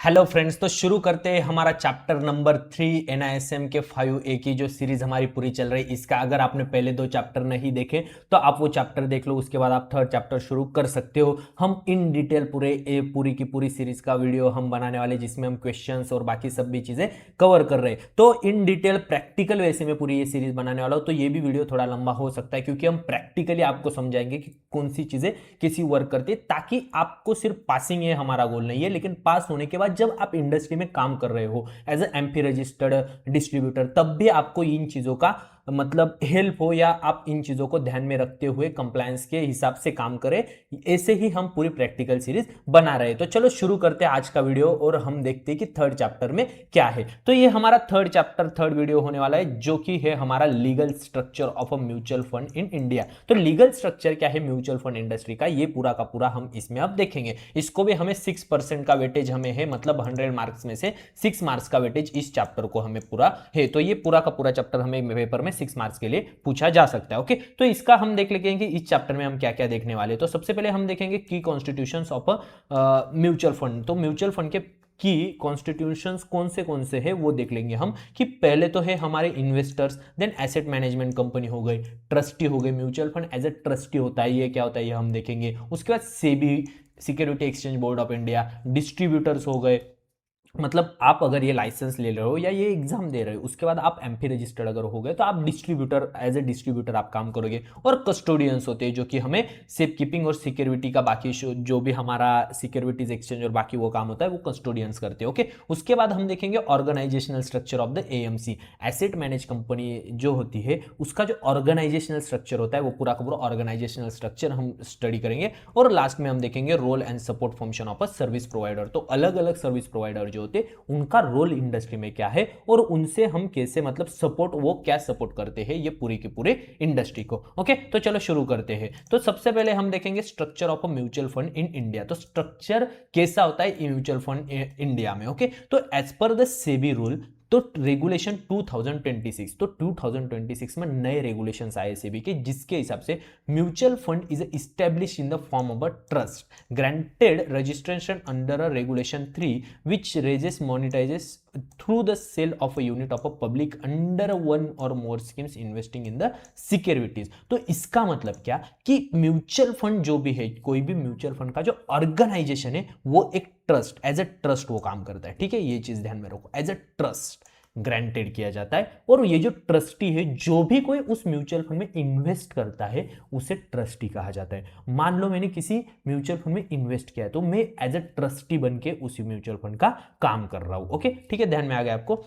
Hello friends, तो शुरू करते हैं हमारा चैप्टर नंबर 3 एनआईएसएम के 5A की जो सीरीज हमारी पूरी चल रही है इसका। अगर आपने पहले 2 चैप्टर नहीं देखे तो आप वो चैप्टर देख लो, उसके बाद आप थर्ड चैप्टर शुरू कर सकते हो। हम इन डिटेल पूरी की पूरी सीरीज का वीडियो हम बनाने वाले, जिसमें हम क्वेश्चंस और बाकी सब भी चीजें कवर कर रहे हैं। तो इन डिटेल प्रैक्टिकल वैसे में पूरी ये सीरीज बनाने वाला हूं, तो ये भी वीडियो थोड़ा लंबा हो सकता है क्योंकि हम प्रैक्टिकली आपको समझाएंगे कि कौन सी चीजें किसी वर्क करती है, ताकि आपको सिर्फ पासिंग है हमारा गोल नहीं है, लेकिन पास होने के बाद जब आप इंडस्ट्री में काम कर रहे हो as a MP registered distributor, तब भी आपको इन चीजों का मतलब हेल्प हो, या आप इन चीजों को ध्यान में रखते हुए कंप्लायंस के हिसाब से काम करें। ऐसे ही हम पूरी प्रैक्टिकल सीरीज बना रहे हैं। तो चलो शुरू करते हैं आज का वीडियो और हम देखते हैं कि थर्ड चैप्टर में क्या है। तो ये हमारा थर्ड वीडियो होने वाला है, जो कि है हमारा legal structure of a mutual fund in India. तो लीगल स्ट्रक्चर क्या है म्यूचुअल फंड इंडस्ट्री का, ये पूरा का पूरा हम इसमें अब देखेंगे। इसको भी हमें 6% का वेटेज हमें है, मतलब 100 मार्क्स में से 6 मार्क्स का वेटेज इस चैप्टर को हमें पूरा है। तो ये पूरा का पूरा चैप्टर हमें पेपर में 6 मार्क्स के लिए पूछा जा सकता है। ओके, तो इसका हम देख लेंगे कि इस चैप्टर में हम क्या क्या देखने वाले। तो सबसे पहले हम देखेंगे की कॉन्स्टिट्यूशंस ऑफ म्यूचुअल फंड। तो म्यूचुअल फंड के की कॉन्स्टिट्यूशंस कौन से है वो देख लेंगे हम। कि पहले तो है हमारे investors, then asset management company हो गई, ट्रस्टी हो गई। Mutual fund as a trustee होता है, ये क्या होता है ये हम देखेंगे। उसके बाद SEBI, security exchange board of India, distributors हो गए। मतलब आप अगर ये लाइसेंस ले रहे हो या ये एग्जाम दे रहे हो, उसके बाद आप एमपी रजिस्टर्ड अगर हो गए तो आप डिस्ट्रीब्यूटर, एज ए डिस्ट्रीब्यूटर आप काम करोगे। और कस्टोडियंस होते हैं जो कि हमें सेफ कीपिंग और सिक्योरिटी का बाकी जो भी हमारा सिक्योरिटीज एक्सचेंज और बाकी वो काम होता है वो कस्टोडियंस करते हैं। ओके, उसके बाद हम देखेंगे organisational structure of the AMC, asset manage company जो होती है उसका जो ऑर्गेनाइजेशनल स्ट्रक्चर होता है वो पूरा का पूरा ऑर्गेनाइजेशनल स्ट्रक्चर हम स्टडी करेंगे। और लास्ट में हम देखेंगे role and support function of a service provider. तो अलग अलग सर्विस प्रोवाइडर होते उनका रोल इंडस्ट्री में क्या है और उनसे हम कैसे मतलब सपोर्ट, वो क्या सपोर्ट करते हैं ये पूरी के पूरे इंडस्ट्री को। ओके, तो चलो शुरू करते हैं। तो सबसे पहले हम देखेंगे structure of a mutual fund in India. तो स्ट्रक्चर कैसा होता है म्यूचुअल फंड इंडिया में। ओके, तो as per the SEBI rule, तो रेगुलेशन 2026, तो 2026 में नए रेगुलेशंस आए सेबी के, जिसके हिसाब से mutual fund is establish in the form of a trust granted registration under a regulation 3 which raises monetizes through the sale of a unit of a public under one or more schemes investing in the securities। तो इसका मतलब क्या कि mutual fund जो भी है, कोई भी म्यूचुअल फंड का जो ऑर्गेनाइजेशन है वो एक ट्रस्ट, एज ए ट्रस्ट वो काम करता है। ठीक है, ये चीज ध्यान में रखो, एज ए ट्रस्ट ग्रांटेड किया जाता है। और ये जो ट्रस्टी है, जो भी कोई उस म्यूचुअल फंड में इन्वेस्ट करता है उसे ट्रस्टी कहा जाता है। मान लो मैंने किसी म्यूचुअल फंड में इन्वेस्ट किया है, तो मैं एज ए ट्रस्टी बन के उसी म्यूचुअल फंड का काम कर रहा हूं। ओके, ठीक है, ध्यान में आ गया आपको।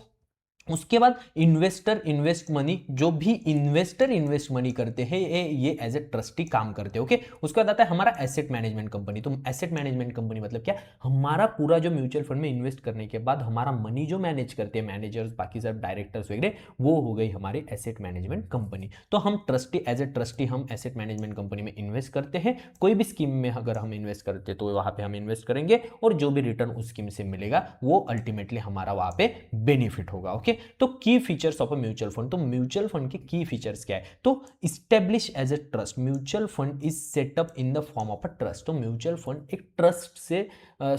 उसके बाद इन्वेस्टर इन्वेस्ट मनी, जो भी इन्वेस्टर इन्वेस्ट मनी करते हैं ये एज ए ट्रस्टी काम करते हैं। ओके, उसके बाद आता है हमारा एसेट मैनेजमेंट कंपनी। तो एसेट मैनेजमेंट कंपनी मतलब क्या, हमारा पूरा जो म्यूचुअल फंड में इन्वेस्ट करने के बाद हमारा मनी जो मैनेज करते हैं मैनेजर्स, बाकी सब डायरेक्टर्स वगैरह, वो हो गई हमारी एसेट मैनेजमेंट कंपनी। तो हम ट्रस्टी, एज ए ट्रस्टी हम एसेट मैनेजमेंट कंपनी में इन्वेस्ट करते हैं। कोई भी स्कीम में अगर हम इन्वेस्ट करते हैं तो वहां पे हम इन्वेस्ट करेंगे और जो भी रिटर्न उस स्कीम से मिलेगा वो अल्टीमेटली हमारा वहां पे बेनिफिट होगा। ओके, तो key features of a mutual fund. तो म्यूचुअल फंड के की फीचर्स क्या है, तो establish as a trust, mutual fund is set up in the form of a trust. तो म्यूचुअल फंड एक ट्रस्ट से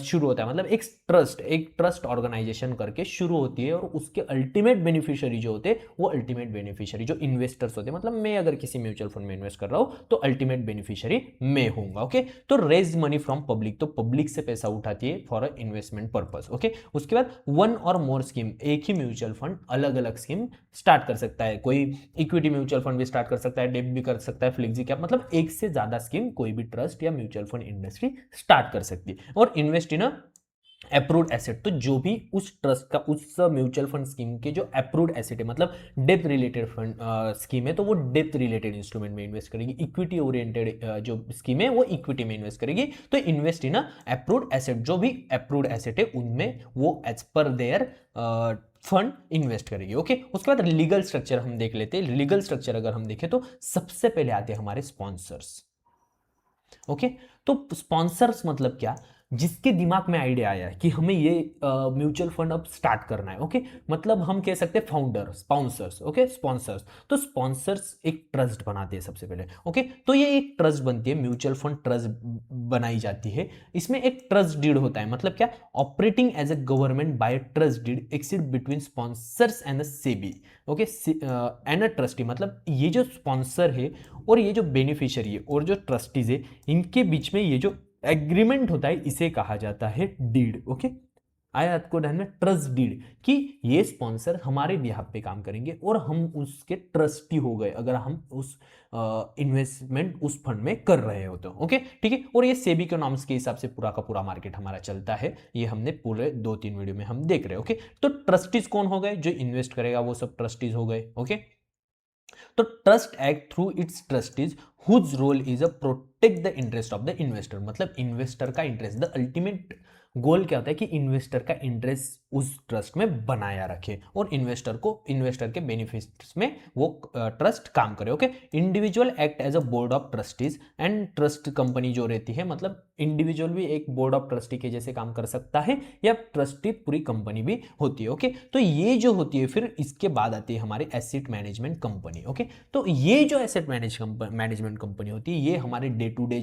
शुरू होता है, मतलब एक ट्रस्ट ऑर्गेनाइजेशन करके शुरू होती है। और उसके अल्टीमेट बेनिफिशियरी जो होते हैं वो अल्टीमेट बेनिफिशियरी जो इन्वेस्टर्स होते हैं, मतलब मैं अगर किसी म्यूचुअल फंड में इन्वेस्ट कर रहा हूं तो अल्टीमेट बेनिफिशियरी मैं होऊंगा। ओके, तो रेज मनी फ्रॉम पब्लिक, तो पब्लिक से पैसा उठाती है for a investment purpose. Okay, उसके बाद वन और मोर स्कीम, एक ही म्यूचुअल फंड अलग अलग स्कीम स्टार्ट कर सकता है। कोई इक्विटी म्यूचुअल फंड भी स्टार्ट कर सकता है, डेब्ट भी कर सकता है, फ्लेक्सी कैप, मतलब एक से ज्यादा स्कीम कोई भी ट्रस्ट या म्यूचुअल फंड इंडस्ट्री स्टार्ट कर सकती है। और इन्वेस्ट इन अप्रूव्ड एसेट, तो जो भी उस ट्रस्ट का, उस म्यूचुअल फंड स्कीम के जो अप्रूव्ड एसेट है, मतलब डेप्थ रिलेटेड फंड स्कीम है, तो वो डेप्थ रिलेटेड इंस्ट्रूमेंट में इन्वेस्ट करेगी। इक्विटी ओरिएंटेड जो स्कीम है वो इक्विटी में इन्वेस्ट करेगी। तो इन्वेस्ट इन अप्रूव्ड एसेट, जो भी अप्रूव्ड एसेट है उनमें वो as per their fund invest करेगी। ओके, उसके बाद लीगल स्ट्रक्चर हम देख लेते हैं। लीगल स्ट्रक्चर अगर हम देखें तो सबसे पहले आते हैं हमारे स्पॉन्सर्स। ओके, तो स्पॉन्सर्स मतलब क्या, जिसके दिमाग में आइडिया आया कि हमें ये म्यूचुअल फंड अब स्टार्ट करना है, ओके, मतलब हम कह सकते हैं फाउंडर, स्पॉन्सर्स, ओके, स्पॉन्सर्स, तो स्पॉन्सर्स एक ट्रस्ट बनाते हैं सबसे पहले, ओके, तो ये एक ट्रस्ट बनती है, म्यूचुअल फंड ट्रस्ट बनाई जाती है। इसमें एक ट्रस्ट डीड होता है, मतलब क्या, operating as a government by trust deed executed between sponsors and SEBI, okay, and a trustee, मतलब ये जो स्पॉन्सर है और ये जो बेनिफिशियरी है और जो ट्रस्टीज है, इनके बीच में ये जो एग्रीमेंट होता है इसे कहा जाता है डीड, ओके। आया आपको ध्यान में, ट्रस्ट डीड, कि ये स्पॉन्सर हमारे बिहाफ पे काम करेंगे और हम उसके ट्रस्टी हो गए अगर हम उस इन्वेस्टमेंट उस फंड में कर रहे हो तो, ओके, ठीक है। और ये सेबी के नॉर्म्स के हिसाब से पूरा का पूरा मार्केट हमारा चलता है, ये हमने पूरे 2-3 वीडियो में हम देख रहे हैं, ओके। तो ट्रस्टीज कौन हो गए, जो इन्वेस्ट करेगा वो सब ट्रस्टीज हो गए, ओके। तो trust act through its trustees whose role is a protect the interest of the investor, मतलब इन्वेस्टर का इंटरेस्ट, द अल्टीमेट गोल क्या होता है कि इन्वेस्टर का इंटरेस्ट उस ट्रस्ट में बनाया रखे और इन्वेस्टर के बेनिफिट्स में वो ट्रस्ट काम करे, okay. Individual act as a board of trustees and trust company जो रहती है, मतलब इंडिविजुअल भी एक बोर्ड ऑफ ट्रस्टी के जैसे काम कर सकता है या ट्रस्टी पूरी कंपनी भी होती है, ओके। तो ये जो होती है, फिर इसके बाद आती है हमारी एसेट मैनेजमेंट कंपनी, ओके। तो ये जो एसेट मैनेजमेंट कंपनी होती है, ये हमारे डे टू डे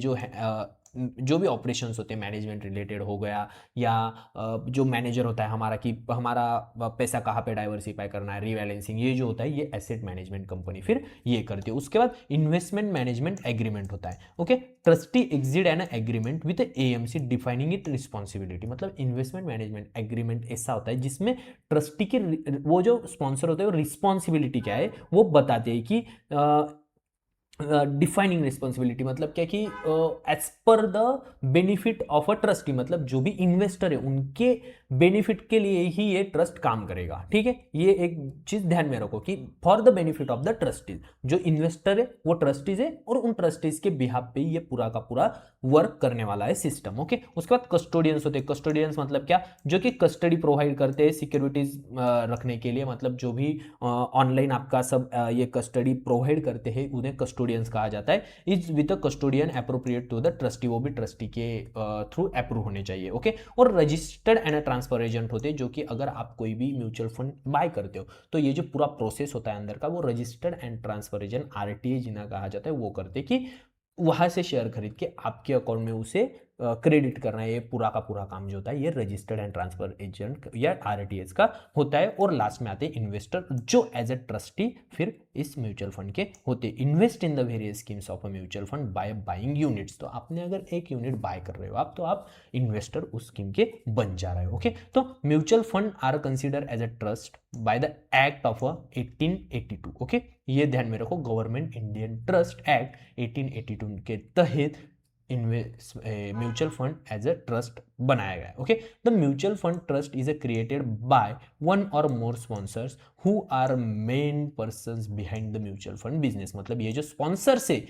जो भी ऑपरेशंस होते हैं मैनेजमेंट रिलेटेड हो गया, या जो मैनेजर होता है हमारा, कि हमारा पैसा कहाँ पे डाइवर्सिफाई करना है, रीबैलेंसिंग, ये जो होता है ये एसेट मैनेजमेंट कंपनी फिर ये करती है। उसके बाद इन्वेस्टमेंट मैनेजमेंट एग्रीमेंट होता है, okay. Trustee exit an agreement with AMC defining it responsibility, मतलब इन्वेस्टमेंट मैनेजमेंट एग्रीमेंट ऐसा होता है जिसमें ट्रस्टी के वो जो स्पॉन्सर होते हैं वो रिस्पॉन्सिबिलिटी क्या है वो बताते हैं कि डिफाइनिंग रिस्पॉन्सिबिलिटी, मतलब क्या कि as per the benefit of a trustee, मतलब जो भी इन्वेस्टर है उनके बेनिफिट के लिए ही ये ट्रस्ट काम करेगा, ठीक है। ये एक चीज ध्यान में रखो कि for the benefit of the trustees, जो इन्वेस्टर है वो ट्रस्टीज है और उन ट्रस्टीज के बिहाफ पे ये पूरा का पूरा वर्क करने वाला है सिस्टम, ओके। उसके बाद कस्टोडियंस होते हैं, कस्टोडियंस मतलब क्या, जो कि कस्टडी प्रोवाइड करते हैं सिक्योरिटीज रखने के लिए, मतलब जो भी ऑनलाइन आपका सब ये कस्टडी प्रोवाइड करते हैं उन्हें कस्टोडियंस कहा जाता है। Is with a custodian appropriate to the trustee, वो भी ट्रस्टी के थ्रू अप्रूव होने चाहिए, ओके। और रजिस्टर्ड एंड ट्रांसफर एजेंट होते हैं, जो कि अगर आप कोई भी म्यूचुअल फंड बाय करते हो तो ये जो पूरा प्रोसेस होता है अंदर का, वो registered and transfer agent, RTA जिन्हें कहा जाता है, वो करते कि वहां से शेयर खरीद के आपके अकाउंट में उसे क्रेडिट करना है। ये पूरा का पूरा काम जो होता है ये रजिस्टर्ड एंड ट्रांसफर एजेंट या आरटीएस का होता है। और लास्ट में आते हैं इन्वेस्टर, जो एज ए ट्रस्टी फिर इस म्यूचुअल फंड के होते हैं। Invest in the various schemes of a mutual fund by buying units, तो आपने अगर एक यूनिट बाय कर रहे हो आप, तो आप इन्वेस्टर उस स्कीम के बन जा रहे हो, ओके। तो mutual fund are consider as a trust by the act of 1882, okay. ये ध्यान में रखो, गवर्नमेंट इंडियन ट्रस्ट एक्ट 1882 के तहत mutual fund as a trust बनाया गया है, okay. The mutual fund trust is created by one or more sponsors who are main persons behind the mutual fund business, मतलब ये जो स्पॉन्सर्स है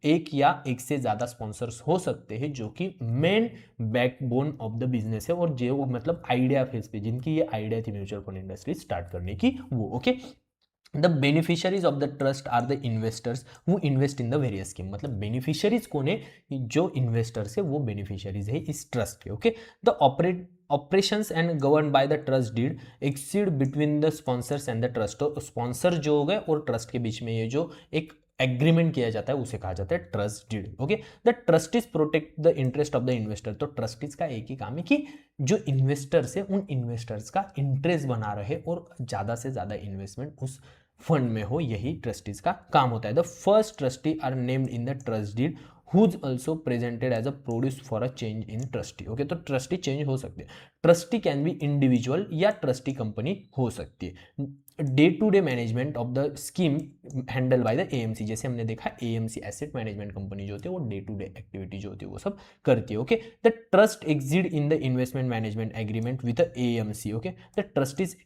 एक या एक से ज्यादा स्पॉन्सर्स हो सकते हैं जो कि main backbone of the business है, और जो मतलब आइडिया फेज पे जिनकी ये आइडिया थी म्यूचुअल फंड इंडस्ट्री स्टार्ट करने की, वो, okay. The beneficiaries of the trust are the investors who invest in the various scheme, मतलब बेनिफिशियरीज कौन है, जो इन्वेस्टर्स है वो बेनिफिशियरीज है इस ट्रस्ट के, okay. The operations and govern by the trust deed executed between the sponsors and the trust, तो स्पॉन्सर जो हो गए और ट्रस्ट के बीच में ये जो एक एग्रीमेंट किया जाता है उसे कहा जाता है trust deed, okay. The trustees protect the interest of the investor, तो ट्रस्टीज का एक ही काम है कि जो इन्वेस्टर्स है उन इन्वेस्टर्स का इंटरेस्ट बना रहे और ज्यादा से ज्यादा इन्वेस्टमेंट उस फंड में हो, यही ट्रस्टीज का काम होता है। The first trustee are named in the trust deed whose also presented as a produce for a change in trustee, okay. तो ट्रस्टी चेंज हो सकते हैं, ट्रस्टी कैन बी इंडिविजुअल या ट्रस्टी कंपनी हो सकती है। Day to day management of the scheme handle by the AMC, जैसे हमने देखा एएमसी एसेट मैनेजमेंट कंपनी जो होती है वो डे टू डे एक्टिविटी जो होती है वो सब करती है, okay. The trust executed in the investment management agreement with the AMC, okay. The trust is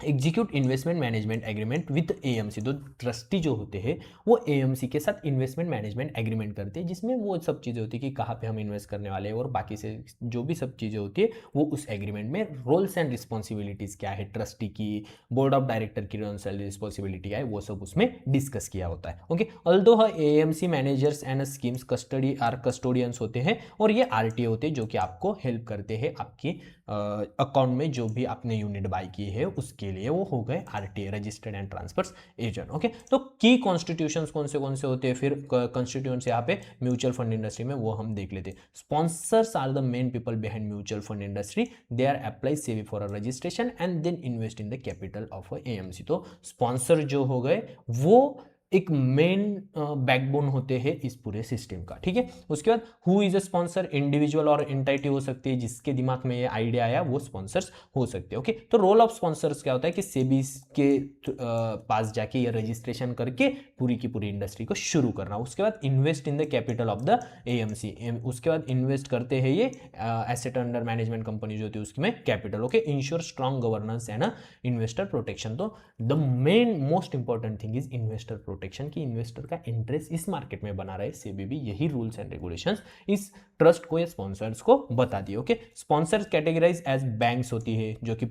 execute investment management agreement with AMC. तो ट्रस्टी जो होते हैं वो एएमसी के साथ इन्वेस्टमेंट मैनेजमेंट एग्रीमेंट करते हैं, जिसमें वो सब चीज़ें होती है कि कहाँ पे हम इन्वेस्ट करने वाले हैं और बाकी से जो भी सब चीज़ें होती है वो उस एग्रीमेंट में रोल्स एंड रिस्पॉन्सिबिलिटीज़ क्या है ट्रस्टी की, बोर्ड ऑफ डायरेक्टर की रोल्स एंड रिस्पॉन्सिबिलिटी क्या है, वो सब उसमें डिस्कस किया होता है। Okay, although AMC managers and schemes custodians होते हैं और ये आरटीए होते हैं जो कि आपको हेल्प करते हैं आपकी अकाउंट में जो भी आपने यूनिट बाय की है उसके लिए, वो हो गए RTA, registered and transfers agent. Okay, तो की कॉन्स्टिट्यूशंस कौन से होते हैं फिर कॉन्स्टिट्यूएंट्स यहाँ पे म्यूचुअल फंड इंडस्ट्री में, वो हम देख लेते हैं। Sponsors are the main people behind mutual fund industry, they are apply SEBI for a registration and then invest in the capital of AMC. तो स्पॉन्सर जो हो गए वो एक मेन बैकबोन होते हैं इस पूरे सिस्टम का। ठीक है, उसके बाद who is a sponsor, individual और एंटिटी हो सकती है, जिसके दिमाग में ये आइडिया आया वो स्पॉन्सर्स हो सकते हैं। ओके, तो रोल ऑफ स्पॉन्सर्स क्या होता है कि सेबी के पास जाके ये रजिस्ट्रेशन करके पूरी की पूरी इंडस्ट्री को शुरू करना। उसके बाद invest in the capital of the AMC, उसके बाद इन्वेस्ट करते हैं ये एसेट अंडर मैनेजमेंट कंपनी जो होती है उसमें capital. Okay, ensure strong governance and investor protection. तो the main most important thing is investor protection, की इन्वेस्टर का इंटरेस्ट इस मार्केट में बना रहे। सेबी भी यही रूल्स एंड रेगुलेशंस इस ट्रस्ट को या स्पॉन्सर्स को बता दिए। Okay, sponsors categorize as banks होती है जो कि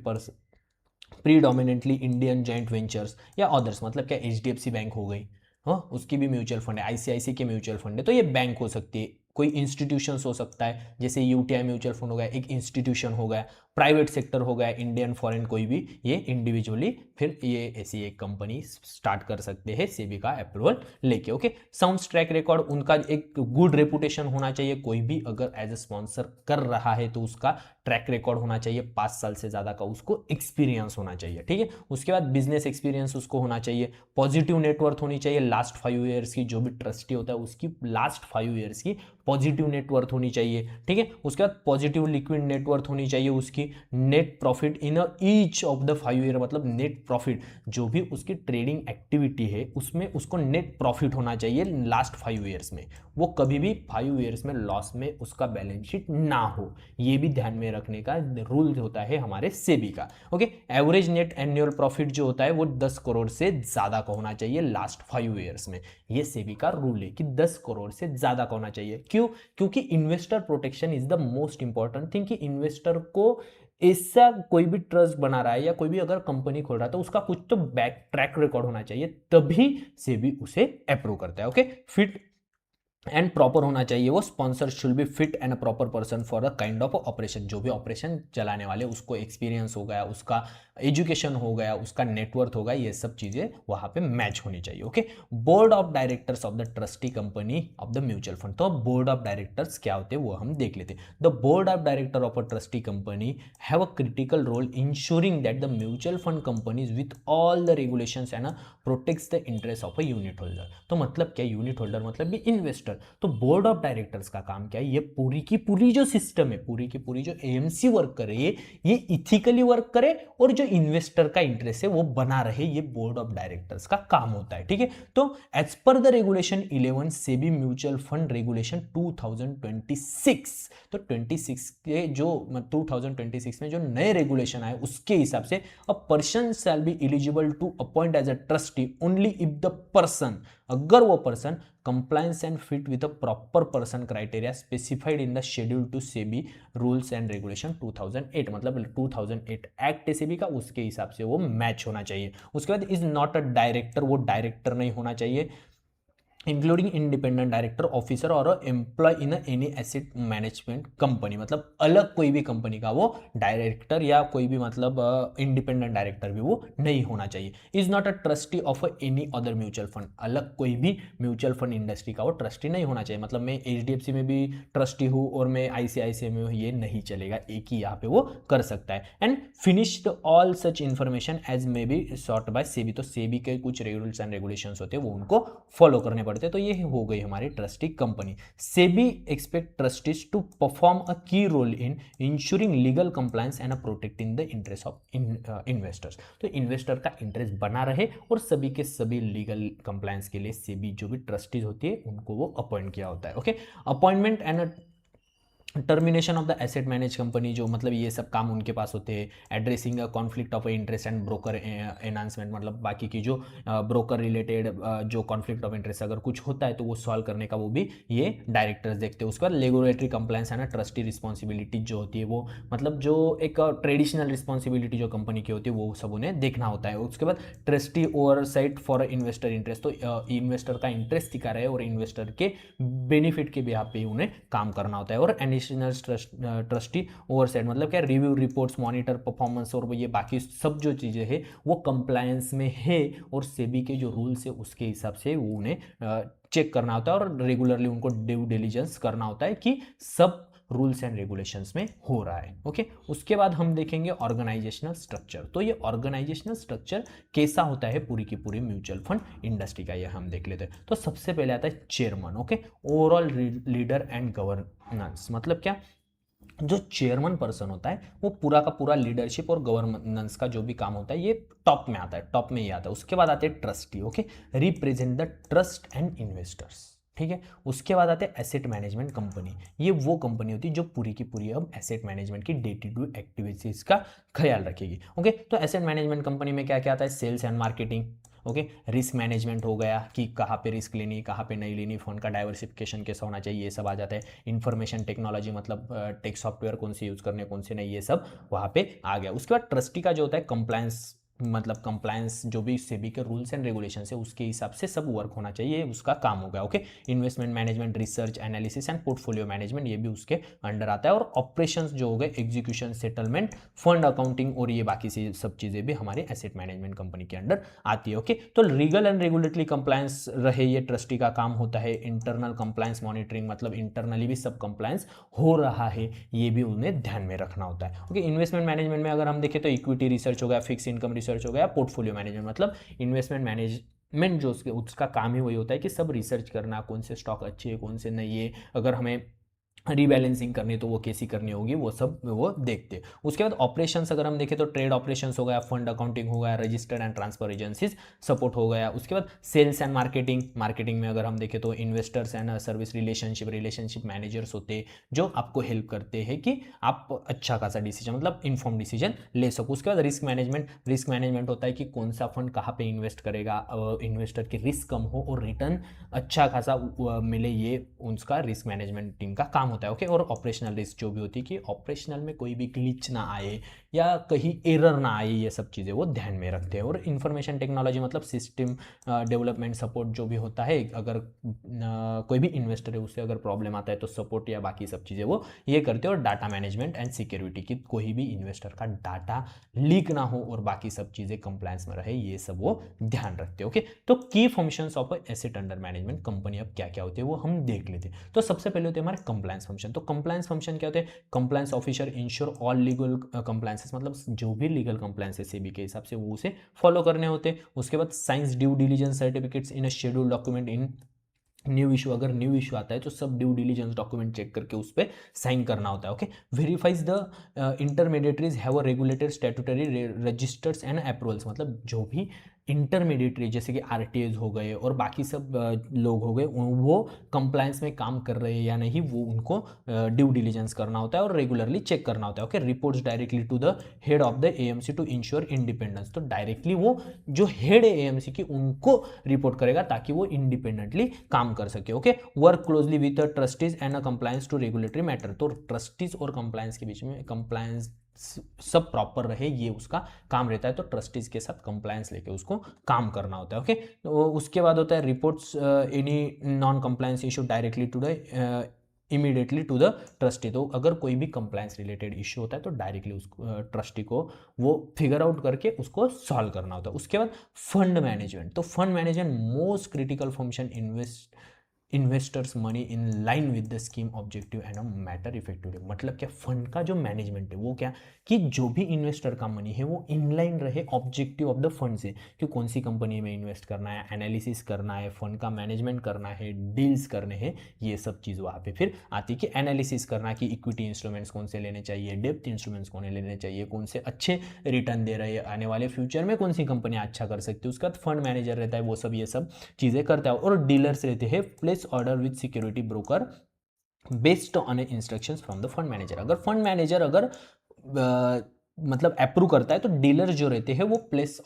प्रीडोमिनेंटली इंडियन जॉइंट वेंचर्स या अदर्स, मतलब क्या एचडीएफसी बैंक हो गई, हाँ उसकी भी म्यूचुअल फंड है, आईसीआईसी के म्यूचुअल फंड है, तो ये बैंक हो सकती है। कोई इंस्टीट्यूशंस हो सकता है जैसे यूटीआई म्यूचुअल फंड हो गया, एक इंस्टीट्यूशन हो गया, प्राइवेट सेक्टर हो गया, इंडियन फॉरेन कोई भी, ये इंडिविजुअली फिर ये ऐसी एक कंपनी स्टार्ट कर सकते हैं सेबी का अप्रूवल लेके। ओके, साउंड ट्रैक रिकॉर्ड, उनका एक गुड रेपुटेशन होना चाहिए। कोई भी अगर एज ए स्पॉन्सर कर रहा है तो उसका ट्रैक रिकॉर्ड होना चाहिए, 5 साल से ज़्यादा का उसको एक्सपीरियंस होना चाहिए। ठीक है, उसके बाद बिजनेस एक्सपीरियंस उसको होना चाहिए, पॉजिटिव नेटवर्थ होनी चाहिए लास्ट 5 ईयर्स की, जो भी ट्रस्टी होता है उसकी लास्ट 5 ईयर्स की पॉजिटिव नेटवर्थ होनी चाहिए। ठीक है, उसके बाद पॉजिटिव लिक्विड नेटवर्थ होनी चाहिए उसकी, net profit in each of the 5 year, मतलब नेट प्रॉफिट जो भी उसकी ट्रेडिंग एक्टिविटी है उसमें उसको नेट प्रॉफिट होना चाहिए लास्ट 5 ईयर्स में, वो कभी भी 5 ईयर्स में लॉस में उसका बैलेंस शीट ना हो, ये भी ध्यान में रखने का रूल होता है हमारे सेबी का। Okay, average net annual profit जो होता है वो 10 करोड़ से ज्यादा का होना चाहिए लास्ट 5 ईयर्स में, ये सेबी का रूल है कि 10 करोड़ से ज्यादा का होना चाहिए। क्यों? क्योंकि investor protection is the most important thing, कि इन्वेस्टर को ऐसा कोई भी ट्रस्ट बना रहा है या कोई भी अगर कंपनी खोल रहा है तो उसका कुछ तो बैक ट्रैक रिकॉर्ड होना चाहिए, तभी सेबी उसे अप्रूव करता है। ओके, फिट एंड प्रॉपर होना चाहिए, वो sponsor should be fit and proper person for the kind of operation, जो भी ऑपरेशन चलाने वाले उसको एक्सपीरियंस हो गया, उसका एजुकेशन हो गया, उसका नेटवर्थ हो गया, ये सब चीजें वहां पे मैच होनी चाहिए। Okay, board of directors of the trustee company of the mutual fund. तो बोर्ड ऑफ डायरेक्टर्स क्या होते हैं वो हम देख लेते हैं। The board of director of a trustee company have a critical role ensuring that the mutual fund companies with all the regulations and protects the interest of a unit holder. तो मतलब क्या, यूनिट होल्डर मतलब भी investor. तो board of directors का काम क्या है, ये पूरी की पूरी जो सिस्टम है, पूरी की पूरी जो एएमसी वर्क करे ये इथिकली वर्क करे और जो इन्वेस्टर का इंटरेस्ट है वो बना रहे, ये बोर्ड ऑफ डायरेक्टर्स का काम होता है। ठीक है, तो as per the regulation 11 SEBI mutual fund regulation 2026, तो 26 के जो 2026 में जो नए रेगुलेशन आए उसके हिसाब से a person shall be eligible to appoint as a trustee only if the person, अगर वो person compliance and fit with a proper person criteria specified in the schedule to SEBI rules and regulation 2008, मतलब 2008 act SEBI का, उसके हिसाब से वो match होना चाहिए। उसके बाद इज नॉट अ डायरेक्टर, वो डायरेक्टर नहीं होना चाहिए, इंक्लूडिंग इंडिपेंडेंट डायरेक्टर ऑफिसर और employee in any asset management company, मतलब अलग कोई भी कंपनी का वो डायरेक्टर या कोई भी मतलब इंडिपेंडेंट डायरेक्टर भी वो नहीं होना चाहिए। Is not a trustee of any other mutual fund, अलग कोई भी म्यूचुअल फंड इंडस्ट्री का वो ट्रस्टी नहीं होना चाहिए, मतलब मैं एचडीएफसी में भी ट्रस्टी हूँ और मैं आईसीआईसीआई में हूँ, ये नहीं चलेगा, एक ही यहाँ पे वो कर सकता है। And finished all such information as may be sought by SEBI, तो सेबी के कुछ रूल्स एंड रेगुलेशंस होते हैं वो उनको फॉलो करने पड़ते हैं। तो ये हो गई हमारी trustee company. SEBI expect trustees to perform a key role in ensuring legal compliance and protecting the interest of investors, तो इन्वेस्टर का इंटरेस्ट बना रहे और सभी के सभी लीगल कंप्लायंस के लिए सेबी जो भी ट्रस्टीज होती है उनको वो अपॉइंट किया होता है। Okay, appointment and termination of the asset manage company, जो मतलब ये सब काम उनके पास होते हैं। Addressing conflict of interest and broker announcement, मतलब बाकी की जो ब्रोकर रिलेटेड जो कॉन्फ्लिक्ट ऑफ इंटरेस्ट अगर कुछ होता है तो वो सॉल्व करने का वो भी ये डायरेक्टर्स देखते हैं। उसके बाद रेगुलेटरी कंप्लायंस है ना, ट्रस्टी रिस्पॉन्सिबिलिटी जो होती है वो, मतलब जो एक ट्रेडिशनल रिस्पॉन्सिबिलिटी जो कंपनी की होती है वो सब उन्हें देखना होता है। उसके बाद trustee oversight for investor interest, तो इन्वेस्टर का इंटरेस्ट दिखा रहे और इन्वेस्टर के बेनिफिट के बिहाफ पे उन्हें काम करना होता है। और एडिशनल ट्रस्टी ओवरसाइट मतलब क्या, रिव्यू रिपोर्ट्स, मॉनिटर परफॉर्मेंस और ये बाकी सब जो चीज़ें हैं वो कंप्लायंस में है और सेबी के जो रूल्स है उसके हिसाब से वो उन्हें चेक करना होता है और रेगुलरली उनको ड्यू डिलिजेंस करना होता है कि सब रूल्स एंड रेगुलेशंस में हो रहा है। ओके, उसके बाद हम देखेंगे ऑर्गेनाइजेशनल स्ट्रक्चर। तो ये ऑर्गेनाइजेशनल स्ट्रक्चर कैसा होता है पूरी की पूरी म्यूचुअल फंड इंडस्ट्री का, ये हम देख लेते हैं। तो सबसे पहले आता है chairman. Okay, overall leader and governance, मतलब क्या, जो चेयरमैन पर्सन होता है वो पूरा का पूरा लीडरशिप और गवर्नेंस का जो भी काम होता है ये टॉप में आता है, टॉप में ही आता है। उसके बाद आते हैं trustee. Okay, represent the trust and investors. ठीक है, उसके बाद आते हैं एसेट मैनेजमेंट कंपनी। ये वो कंपनी होती है जो पूरी की पूरी अब एसेट मैनेजमेंट की डे टू डे एक्टिविटीज का ख्याल रखेगी। ओके, तो एसेट मैनेजमेंट कंपनी में क्या क्या आता है, sales and marketing. Okay, risk management हो गया कि कहाँ पे रिस्क लेनी, कहाँ पे नहीं लेनी, फोन का डाइवर्सिफिकेशन कैसा होना चाहिए, ये सब आ जाता है। इंफॉर्मेशन टेक्नोलॉजी, मतलब टेक सॉफ्टवेयर कौन से यूज़ करने कौन से नहीं, ये सब वहाँ पे आ गया। उसके बाद ट्रस्टी का जो होता है कंप्लायंस, मतलब कंप्लायंस जो भी सेबी के रूल्स एंड रेगुलेशन है उसके हिसाब से सब वर्क होना चाहिए, उसका काम होगा। Okay, investment management, research analysis and portfolio management, ये भी उसके अंडर आता है। और ऑपरेशंस जो हो गए, एग्जीक्यूशन, सेटलमेंट, फंड अकाउंटिंग और ये बाकी से सब चीज़ें भी हमारे एसेट मैनेजमेंट कंपनी के अंडर आती है। ओके, तो लीगल एंड रेगुलेटरी कंप्लायंस रहे, ये ट्रस्टी का काम होता है। इंटरनल कंप्लायंस मॉनिटरिंग, मतलब इंटरनली भी सब कंप्लायंस हो रहा है, ये भी उन्हें ध्यान में रखना होता है। ओके, इन्वेस्टमेंट मैनेजमेंट में अगर हम देखें तो इक्विटी रिसर्च हो गया, फिक्स इनकम रिसर्च हो गया, पोर्टफोलियो मैनेजमेंट, मतलब इन्वेस्टमेंट मैनेजमेंट जो उसका काम ही वही होता है कि सब रिसर्च करना, कौन से स्टॉक अच्छे है कौन से नहीं है, अगर हमें रीबैलेंसिंग करनी तो वो कैसी करनी होगी, वो सब वो देखते। उसके बाद ऑपरेशंस अगर हम देखें तो ट्रेड ऑपरेशंस हो गया, फंड अकाउंटिंग हो गया, registered and transfer agencies support हो गया। उसके बाद सेल्स एंड मार्केटिंग, मार्केटिंग में अगर हम देखें तो investors and service relationship managers होते हैं जो आपको हेल्प करते हैं कि आप अच्छा खासा डिसीजन, मतलब इन्फॉर्म डिसीजन ले सको। उसके बाद रिस्क मैनेजमेंट होता है कि कौन सा फंड कहाँ पे इन्वेस्ट करेगा, इन्वेस्टर की रिस्क कम हो और रिटर्न अच्छा खासा मिले, ये उसका रिस्क मैनेजमेंट टीम का काम होता है। ओके, और ऑपरेशनल रिस्क जो भी होती है कि ऑपरेशनल में कोई भी ग्लिच ना आए या कहीं एरर ना आए, ये सब चीज़ें वो ध्यान में रखते हैं। और इन्फॉर्मेशन टेक्नोलॉजी, मतलब सिस्टम डेवलपमेंट सपोर्ट जो भी होता है, अगर कोई भी इन्वेस्टर है उससे अगर प्रॉब्लम आता है तो सपोर्ट या बाकी सब चीज़ें वो ये करते हैं। और डाटा मैनेजमेंट एंड सिक्योरिटी की, कोई भी इन्वेस्टर का डाटा लीक ना हो और बाकी सब चीज़ें कंप्लायंस में रहे, ये सब वो ध्यान रखते हैं। ओके, तो की functions of asset under management company अब क्या क्या होते हैं वो हम देख लेते हैं। तो सबसे पहले होते हैं हमारे कंप्लायंस फंक्शन। तो कंप्लायंस फंक्शन क्या होते हैं, compliance officer ensure all legal compliances, मतलब जो भी लीगल कंप्लायंस है सेबी के हिसाब से वो उसे फॉलो करने होते हैं। उसके बाद science due diligence certificates in a schedule document in new issue, अगर न्यू इशू आता है तो सब ड्यू डिलीजेंस डॉक्यूमेंट चेक करके उस पर साइन करना होता है। Okay, verifies the intermediaries have a regulated statutory registers and approvals, मतलब जो भी इंटरमीडिएटरी जैसे कि आरटीएज हो गए और बाकी सब लोग हो गए, वो कंप्लायंस में काम कर रहे हैं या नहीं, वो उनको ड्यू डिलीजेंस करना होता है और रेगुलरली चेक करना होता है। Okay, reports directly to the head of the AMC to ensure independence, तो डायरेक्टली वो जो हेड है एएमसी की उनको रिपोर्ट करेगा ताकि वो इंडिपेंडेंटली काम कर सके। Okay, work closely with trustees and compliance to regulatory matter, तो ट्रस्टीज और कंप्लायंस के बीच में कंप्लायंस सब प्रॉपर रहे, ये उसका काम रहता है। तो ट्रस्टीज के साथ कंप्लायंस लेके उसको काम करना होता है। ओके, तो उसके बाद होता है reports any non compliance issue directly to the immediately to the trustee, तो अगर कोई भी कंप्लायंस रिलेटेड इशू होता है तो डायरेक्टली उसको ट्रस्टी को वो फिगर आउट करके उसको सॉल्व करना होता है। उसके बाद फंड मैनेजमेंट, तो fund management most critical function, investors money in line with the scheme objective and matter effectively, मतलब क्या, फंड का जो मैनेजमेंट है वो क्या, कि जो भी इन्वेस्टर का मनी है वो इनलाइन रहे ऑब्जेक्टिव ऑफ द फंड से, कि कौन सी कंपनी में इन्वेस्ट करना है, एनालिसिस करना है, फंड का मैनेजमेंट करना है, डील्स करने हैं, ये सब चीज़ वहाँ पे फिर आती है। कि एनालिसिस करना कि इक्विटी इंस्ट्रूमेंट्स कौन से लेने चाहिए, डेब्ट इंस्ट्रूमेंट्स कौन लेने चाहिए, कौन से अच्छे रिटर्न दे रहे हैं, आने वाले फ्यूचर में कौन सी कंपनी अच्छा कर सकती है, उसका फंड मैनेजर रहता है वो सब ये सब चीज़ें करता है। और डीलर्स रहते हैं place order with security broker based on instructions from the fund manager. अगर फंड मैनेजर अगर मतलब अप्रूव करता है तो डीलर जो रहते हैं वो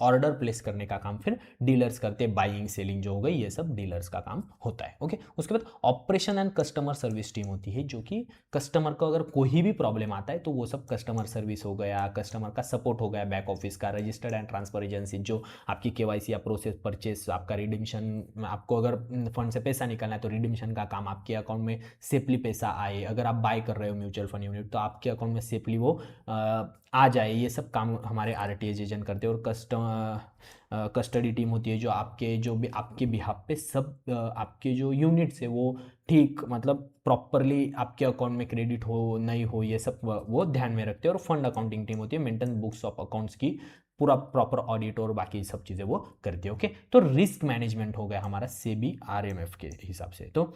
ऑर्डर प्लेस करने का काम फिर डीलर्स करते हैं। बाइंग सेलिंग जो हो गई ये सब डीलर्स का काम होता है। ओके, उसके बाद operation and customer service team होती है, जो कि कस्टमर को अगर कोई भी प्रॉब्लम आता है तो वो सब कस्टमर सर्विस हो गया, कस्टमर का सपोर्ट हो गया, बैक ऑफिस का, रजिस्टर्ड एंड ट्रांसफर एजेंसी जो आपकी केवाईसी या प्रोसेस परचेस, आपका रिडीम्शन, आपको अगर फंड से पैसा निकालना है तो रिडीम्शन का काम आपके अकाउंट में सेफली पैसा आए। अगर आप बाय कर रहे हो म्यूचुअल फंड यूनिट तो आपके अकाउंट में सेफली वो आ जाए, ये सब काम हमारे आरटीएस एजेंट करते हैं। और कस्टडी टीम होती है जो आपके बिहाफ पे सब आपके जो यूनिट्स है वो ठीक मतलब प्रॉपरली आपके अकाउंट में क्रेडिट हो नहीं हो ये सब वो ध्यान में रखते हैं। और फंड अकाउंटिंग टीम होती है मेंटेन बुक्स ऑफ अकाउंट्स की पूरा प्रॉपर ऑडिट और बाकी सब चीज़ें वो करती है। ओके, तो रिस्क मैनेजमेंट हो गया हमारा सेबी आरएमएफ के हिसाब से। तो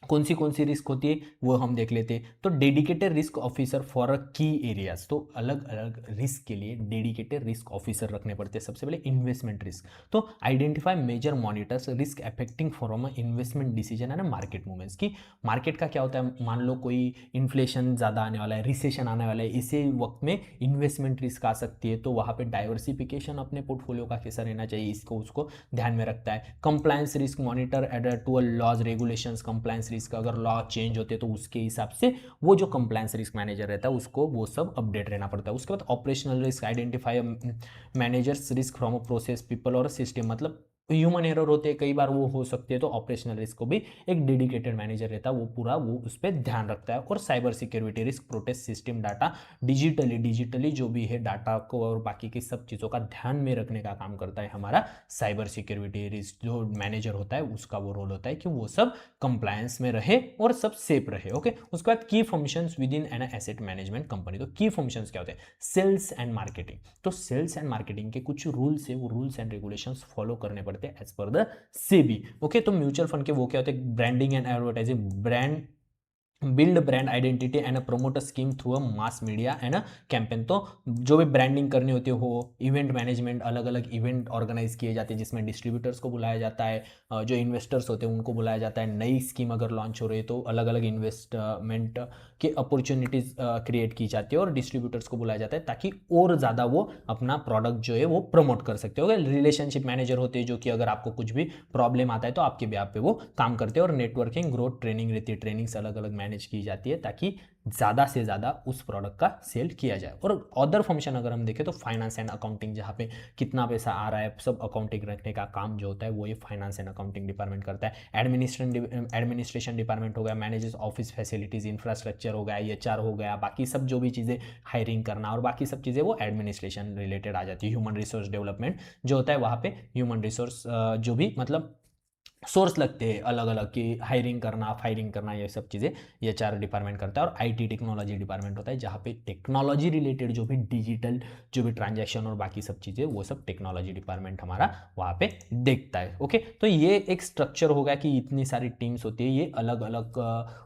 कौन सी रिस्क होती है वो हम देख लेते हैं। तो डेडिकेटेड रिस्क ऑफिसर फॉर की एरियाज, तो अलग अलग रिस्क के लिए डेडिकेटेड रिस्क ऑफिसर रखने पड़ते हैं। सबसे पहले इन्वेस्टमेंट रिस्क, तो identify major monitors risk affecting form investment decision है ना मार्केट मूवमेंट्स की। मार्केट का क्या होता है, मान लो कोई इन्फ्लेशन ज़्यादा आने वाला है, रिसेशन आने वाला है, इसी वक्त में इन्वेस्टमेंट रिस्क आ सकती है, तो वहाँ पे डाइवर्सिफिकेशन अपने पोर्टफोलियो का कैसा रहना चाहिए इसको उसको ध्यान में रखता है। Compliance risk monitor adhere to laws regulations, compliance risk अगर लॉ चेंज होते तो उसके हिसाब से वो जो कंप्लायंस रिस्क मैनेजर रहता है उसको वो सब अपडेट रहना पड़ता है। उसके बाद operational risk identify managers risk from a process people और सिस्टम, मतलब ह्यूमन एरर होते हैं कई बार वो हो सकती है, तो ऑपरेशनल रिस्क को भी एक डेडिकेटेड मैनेजर रहता है वो पूरा वो उस पर ध्यान रखता है। और cyber security risk protect system data digitally जो भी है डाटा को और बाकी की सब चीज़ों का ध्यान में रखने का काम करता है हमारा साइबर सिक्योरिटी रिस्क जो मैनेजर होता है उसका वो रोल होता है कि वो सब कंप्लायंस में रहे और सब सेफ रहे। ओके, उसके बाद की functions with in an asset management company, तो की फंक्शंस क्या होते हैं, सेल्स एंड मार्केटिंग। तो सेल्स एंड मार्केटिंग के कुछ रूल्स है वो रूल्स एंड रेगुलेशंस फॉलो करने पड़ते हैं as per the SEBI. Okay, तो म्यूचुअल फंड के वो क्या होते हैं, branding and advertising, brand build brand identity and promote scheme through a mass media and campaign. तो जो भी ब्रांडिंग करनी होती है हो, इवेंट मैनेजमेंट, अलग अलग इवेंट ऑर्गेनाइज किए जाते हैं जिसमें डिस्ट्रीब्यूटर्स को बुलाया जाता है, जो इन्वेस्टर्स होते हैं उनको बुलाया जाता है। नई स्कीम अगर लॉन्च हो रही है तो अलग अलग इन्वेस्टमेंट की अपॉर्चुनिटीज क्रिएट की जाती है और डिस्ट्रीब्यूटर्स को बुलाया जाता है ताकि और ज़्यादा वो अपना प्रोडक्ट जो है वो प्रमोट कर सकते हो। रिलेशनशिप मैनेजर होते हैं जो कि अगर आपको कुछ भी प्रॉब्लम आता है तो आपके ब्याह पे वो काम करते हैं। और नेटवर्किंग ग्रोथ ट्रेनिंग रहती है, ट्रेनिंग्स अलग अलग मैनेज की जाती है ताकि ज़्यादा से ज़्यादा उस प्रोडक्ट का सेल किया जाए। और अदर फंक्शन अगर हम देखें तो फाइनेंस एंड अकाउंटिंग, जहाँ पे कितना पैसा आ रहा है सब अकाउंटिंग रखने का काम जो होता है वो ये फाइनेंस एंड अकाउंटिंग डिपार्टमेंट करता है। एडमिनिस्ट्रेशन डिपार्टमेंट हो गया, मैनेजेस ऑफिस फैसिलिटीज, इंफ्रास्ट्रक्चर हो गया, एचआर हो गया, बाकी सब जो भी चीज़ें हायरिंग करना और बाकी सब चीज़ें वो एडमिनिस्ट्रेशन रिलेटेड आ जाती है। ह्यूमन रिसोर्स डेवलपमेंट जो होता है वहाँ पे ह्यूमन रिसोर्स जो भी मतलब सोर्स लगते हैं अलग अलग की हायरिंग करना फायरिंग करना ये सब चीज़ें ये चार डिपार्टमेंट करता है। और आईटी टेक्नोलॉजी डिपार्टमेंट होता है जहाँ पे टेक्नोलॉजी रिलेटेड जो भी डिजिटल जो भी ट्रांजैक्शन और बाकी सब चीज़ें वो सब टेक्नोलॉजी डिपार्टमेंट हमारा वहाँ पे देखता है। ओके, तो ये एक स्ट्रक्चर होगा कि इतनी सारी टीम्स होती है, ये अलग अलग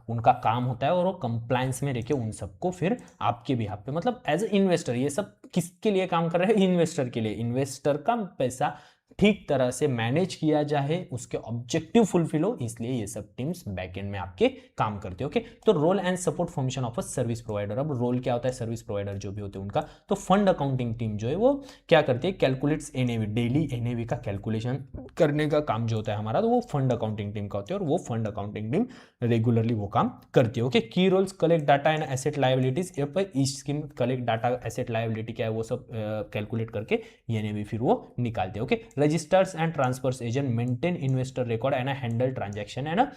उनका काम होता है और वो कंप्लायंस में रह के उन सबको फिर आपके बिहाफ पे मतलब एज ए इन्वेस्टर ये सब किसके लिए काम कर रहे हैं, इन्वेस्टर के लिए। इन्वेस्टर का पैसा ठीक तरह से मैनेज किया जाए, उसके ऑब्जेक्टिव फुलफिल हो, इसलिए ये सब टीम्स बैकएंड में आपके काम करते हैं। ओके, तो role and support function of a service provider. अब रोल क्या होता है सर्विस प्रोवाइडर जो भी होते हैं उनका, तो फंड अकाउंटिंग टीम जो है वो क्या करती है, कैलकुलेट्स एनएवी, डेली एनएवी का कैलकुलेशन करने का काम जो होता है हमारा, तो वो फंड अकाउंटिंग टीम का होता है और वो फंड अकाउंटिंग टीम रेगुलरली वो काम करती है। Okay, key roles collect data and asset liabilities, each scheme collect data asset liability क्या है वो सब कैलकुलेट करके एनएवी फिर वो निकालते हैं। Okay, registers and transfers agent maintain investor record and handle transaction and